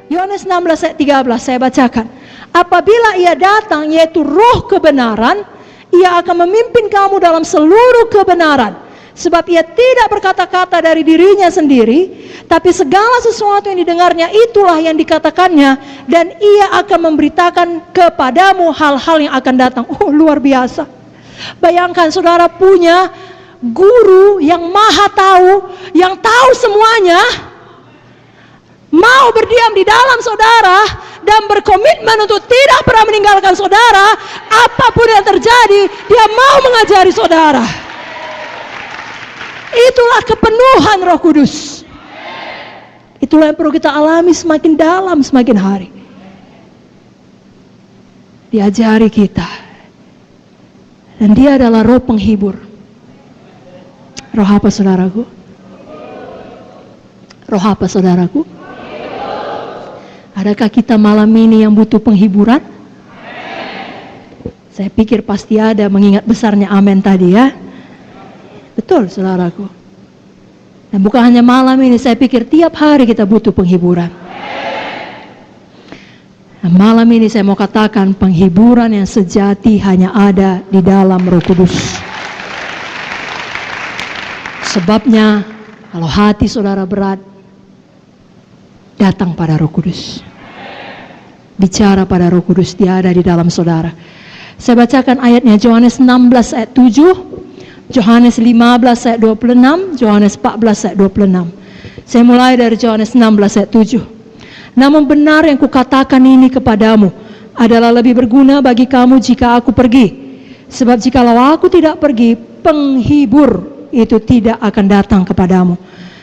Yohanes 16 ayat 13 saya bacakan. Apabila ia datang, yaitu roh kebenaran, ia akan memimpin kamu dalam seluruh kebenaran. Sebab ia tidak berkata-kata dari dirinya sendiri, tapi segala sesuatu yang didengarnya itulah yang dikatakannya, dan ia akan memberitakan kepadamu hal-hal yang akan datang. Oh, luar biasa. Bayangkan saudara punya guru yang maha tahu, yang tahu semuanya, mau berdiam di dalam saudara dan berkomitmen untuk tidak pernah meninggalkan saudara. Apapun yang terjadi, dia mau mengajari saudara. Itulah kepenuhan Roh Kudus. Itulah yang perlu kita alami semakin dalam semakin hari. Diajari kita. Dan dia adalah roh penghibur. Roh apa saudaraku? Roh apa saudaraku? Adakah kita malam ini yang butuh penghiburan? Saya pikir pasti ada, mengingat besarnya amin tadi ya. Betul saudaraku. Dan bukan hanya malam ini, saya pikir tiap hari kita butuh penghiburan. Nah, malam ini saya mau katakan penghiburan yang sejati hanya ada di dalam Roh Kudus. Sebabnya kalau hati saudara berat, datang pada Roh Kudus. Bicara pada Roh Kudus, dia ada di dalam saudara. Saya bacakan ayatnya, Yohanes 16 ayat 7, Yohanes 15 ayat 26, Yohanes 14 ayat 26. Saya mulai dari Yohanes 16 ayat 7. Namun benar yang kukatakan ini kepadamu adalah lebih berguna bagi kamu jika aku pergi. Sebab jikalau aku tidak pergi, penghibur itu tidak akan datang kepadamu.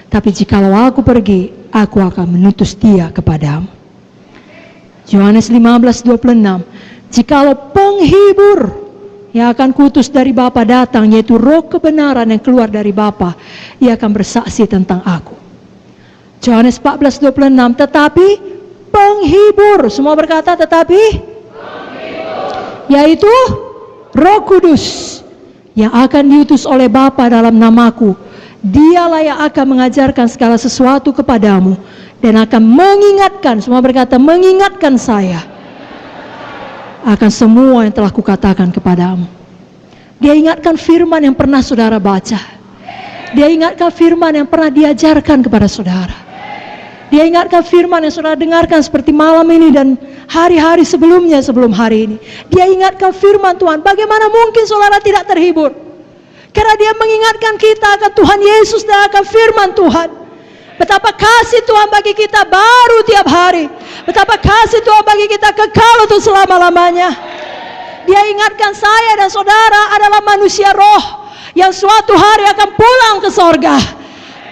Tapi jikalau aku pergi, aku akan mengutus dia kepadamu. Yohanes 15:26. Jikalau penghibur yang akan kutus dari Bapa datang, yaitu roh kebenaran yang keluar dari Bapa, ia akan bersaksi tentang aku. Yohanes 14:26. Tetapi penghibur, semua berkata tetapi penghibur, yaitu Roh Kudus yang akan diutus oleh Bapa dalam namaku, dialah yang akan mengajarkan segala sesuatu kepadamu dan akan mengingatkan, semua berkata mengingatkan saya akan semua yang telah kukatakan kepadamu. Dia ingatkan firman yang pernah saudara baca. Dia ingatkan firman yang pernah diajarkan kepada saudara. Dia ingatkan firman yang saudara dengarkan seperti malam ini dan hari-hari sebelumnya sebelum hari ini. Dia ingatkan firman Tuhan. Bagaimana mungkin saudara tidak terhibur? Karena dia mengingatkan kita akan Tuhan Yesus dan akan firman Tuhan. Betapa kasih Tuhan bagi kita baru tiap hari. Betapa kasih Tuhan bagi kita kekal untuk selama-lamanya. Dia ingatkan saya dan saudara adalah manusia roh yang suatu hari akan pulang ke sorga.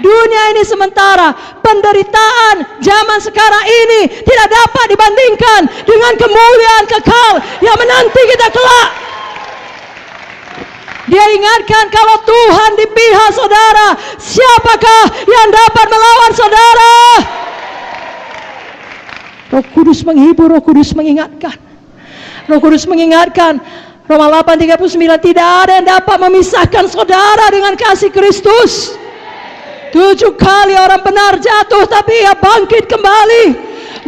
Dunia ini sementara, penderitaan zaman sekarang ini tidak dapat dibandingkan dengan kemuliaan kekal yang menanti kita kelak. Dia ingatkan kalau Tuhan di pihak saudara, siapakah yang dapat melawan saudara? Roh Kudus menghibur, Roh Kudus mengingatkan. Roh Kudus mengingatkan, Roma 8:39, tidak ada yang dapat memisahkan saudara dengan kasih Kristus. 7 kali orang benar jatuh, tapi ia bangkit kembali.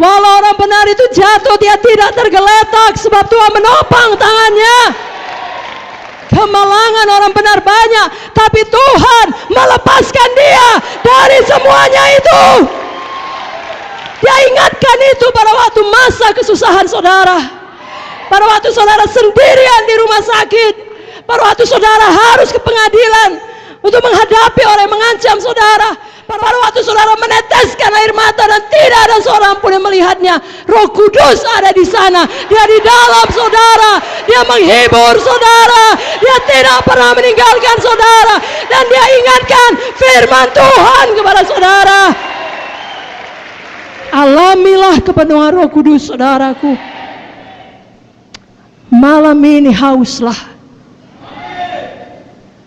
Walau orang benar itu jatuh, dia tidak tergeletak, sebab Tuhan menopang tangannya. Kemalangan orang benar banyak, tapi Tuhan melepaskan dia dari semuanya itu. Dia ingatkan itu pada waktu masa kesusahan saudara, pada waktu saudara sendirian di rumah sakit, pada waktu saudara harus ke pengadilan untuk menghadapi orang yang mengancam saudara, pada waktu saudara meneteskan air mata dan tidak ada seorang pun yang melihatnya. Roh Kudus ada di sana, dia di dalam saudara, dia menghibur saudara, dia tidak pernah meninggalkan saudara, dan dia ingatkan firman Tuhan kepada saudara. Alamilah kepenuhan Roh Kudus saudaraku. Malam ini hauslah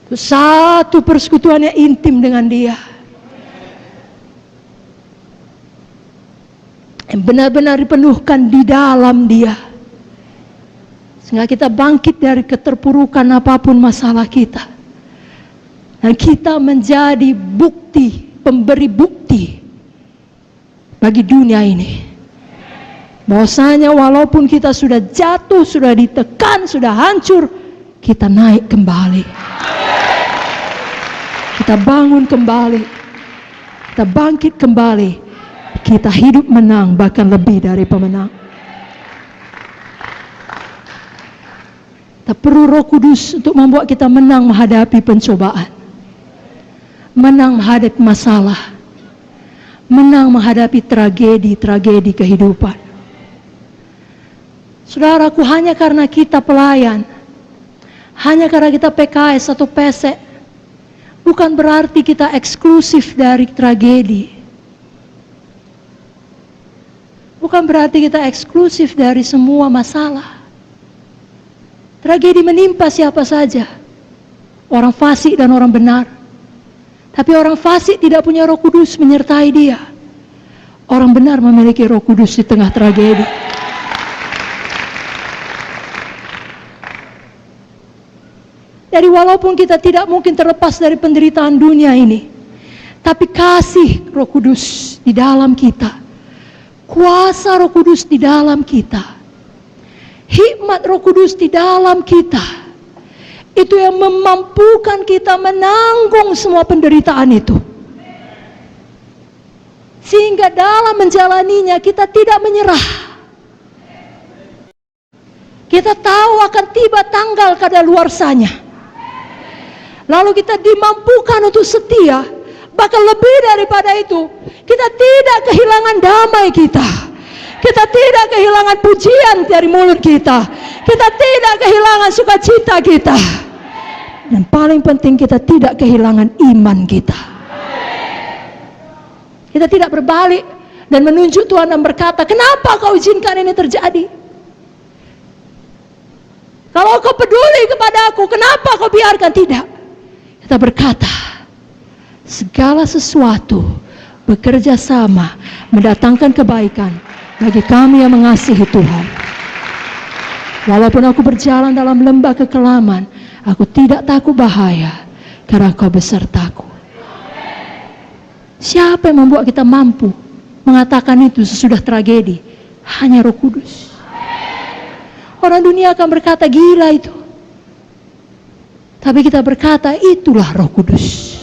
satu persekutuan yang intim dengan dia, yang benar-benar dipenuhkan di dalam dia, sehingga kita bangkit dari keterpurukan apapun masalah kita, dan kita menjadi bukti, pemberi bukti bagi dunia ini Bahwasanya walaupun kita sudah jatuh, sudah ditekan, sudah hancur, kita naik kembali. Kita bangun kembali. Kita bangkit kembali. Kita hidup menang, bahkan lebih dari pemenang. Kita perlu Roh Kudus untuk membuat kita menang menghadapi pencobaan. Menang menghadapi masalah. Menang menghadapi tragedi-tragedi kehidupan. Saudaraku, hanya karena kita pelayan, hanya karena kita PKS atau PSE, bukan berarti kita eksklusif dari tragedi. Bukan berarti kita eksklusif dari semua masalah. Tragedi menimpa siapa saja, orang fasik dan orang benar. Tapi orang fasik tidak punya Roh Kudus menyertai dia. Orang benar memiliki Roh Kudus di tengah tragedi. Jadi walaupun kita tidak mungkin terlepas dari penderitaan dunia ini, tapi kasih Roh Kudus di dalam kita, kuasa Roh Kudus di dalam kita, hikmat Roh Kudus di dalam kita, itu yang memampukan kita menanggung semua penderitaan itu. Sehingga dalam menjalaninya kita tidak menyerah. Kita tahu akan tiba tanggal kadaluarsanya. Lalu kita dimampukan untuk setia. Bahkan lebih daripada itu, kita tidak kehilangan damai kita. Kita tidak kehilangan pujian dari mulut kita. Kita tidak kehilangan sukacita kita. Dan paling penting, kita tidak kehilangan iman kita. Kita tidak berbalik dan menunjuk Tuhan dan berkata, kenapa kau izinkan ini terjadi? Kalau kau peduli kepada aku, kenapa kau biarkan? Tidak. Kita berkata, segala sesuatu bekerja sama mendatangkan kebaikan bagi kami yang mengasihi Tuhan. Walaupun aku berjalan dalam lembah kekelaman, aku tidak takut bahaya, karena Kau besertaku. Siapa yang membuat kita mampu mengatakan itu sesudah tragedi? Hanya Roh Kudus. Orang dunia akan berkata, gila itu. Tapi kita berkata, itulah Roh Kudus.